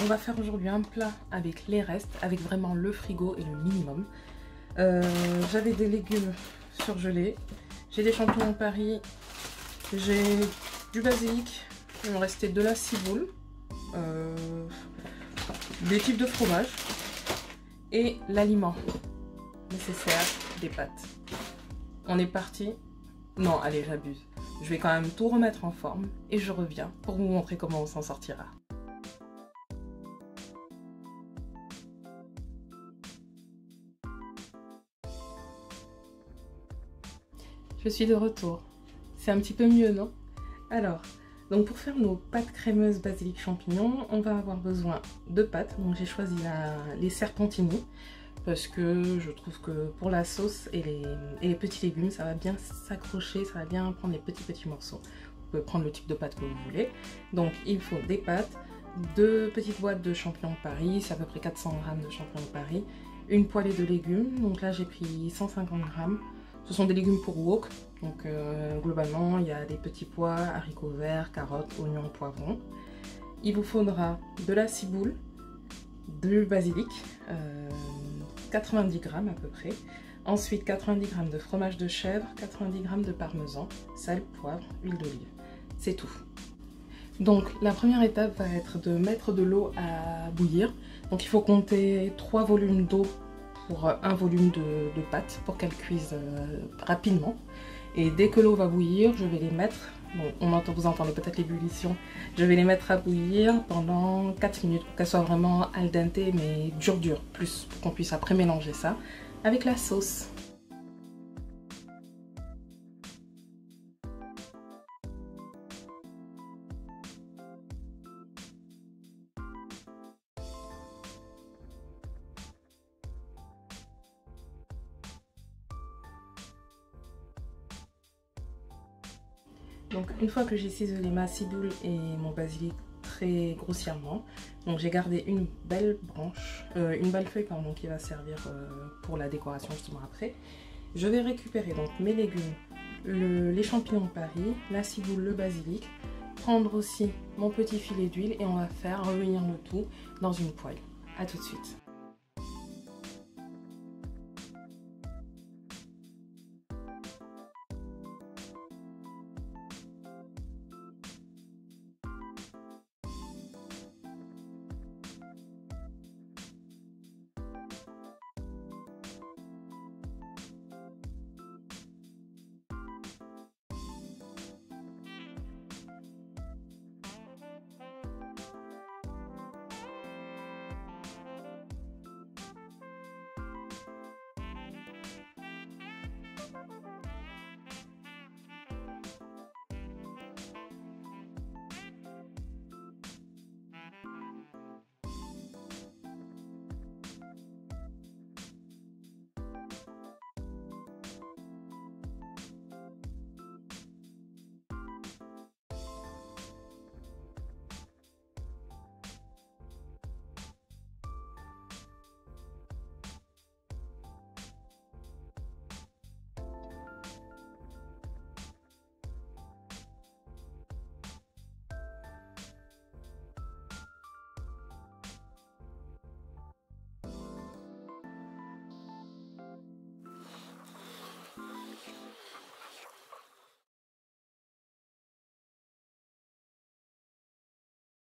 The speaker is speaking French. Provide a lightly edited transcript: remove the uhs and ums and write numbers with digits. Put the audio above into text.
on va faire aujourd'hui un plat avec les restes, avec vraiment le frigo et le minimum. J'avais des légumes surgelés, j'ai des champignons Paris, j'ai du basilic, il me restait de la ciboule, des types de fromage et l'aliment nécessaire, des pâtes. On est parti. Non, allez, j'abuse. Je vais quand même tout remettre en forme et je reviens pour vous montrer comment on s'en sortira. Je suis de retour. C'est un petit peu mieux, non? Alors, donc pour faire nos pâtes crémeuses basilic champignons, on va avoir besoin de pâtes. Donc j'ai choisi les serpentini parce que je trouve que pour la sauce et les petits légumes, ça va bien s'accrocher, ça va bien prendre les petits morceaux. Vous pouvez prendre le type de pâte que vous voulez. Donc il faut des pâtes, 2 petites boîtes de champignons Paris, c'est à peu près 400 g de champignons Paris, une poêlée de légumes, donc là j'ai pris 150 g. Ce sont des légumes pour wok, donc globalement il y a des petits pois, haricots verts, carottes, oignons, poivrons. Il vous faudra de la ciboule, du basilic, 90 g à peu près. Ensuite 90 g de fromage de chèvre, 90 g de parmesan, sel, poivre, huile d'olive. C'est tout. Donc la première étape va être de mettre de l'eau à bouillir. Donc il faut compter 3 volumes d'eau pour un volume de pâtes pour qu'elles cuisent rapidement. Et dès que l'eau va bouillir, je vais les mettre, bon, vous entendez peut-être l'ébullition, je vais les mettre à bouillir pendant 4 minutes pour qu'elles soient vraiment al dente mais dur, plus pour qu'on puisse après mélanger ça avec la sauce. Donc une fois que j'ai ciselé ma ciboule et mon basilic très grossièrement, donc j'ai gardé une belle branche, une belle feuille pardon, qui va servir pour la décoration justement après. Je vais récupérer donc mes légumes, les champignons Paris, la ciboule, le basilic, prendre aussi mon petit filet d'huile et on va faire revenir le tout dans une poêle. A tout de suite.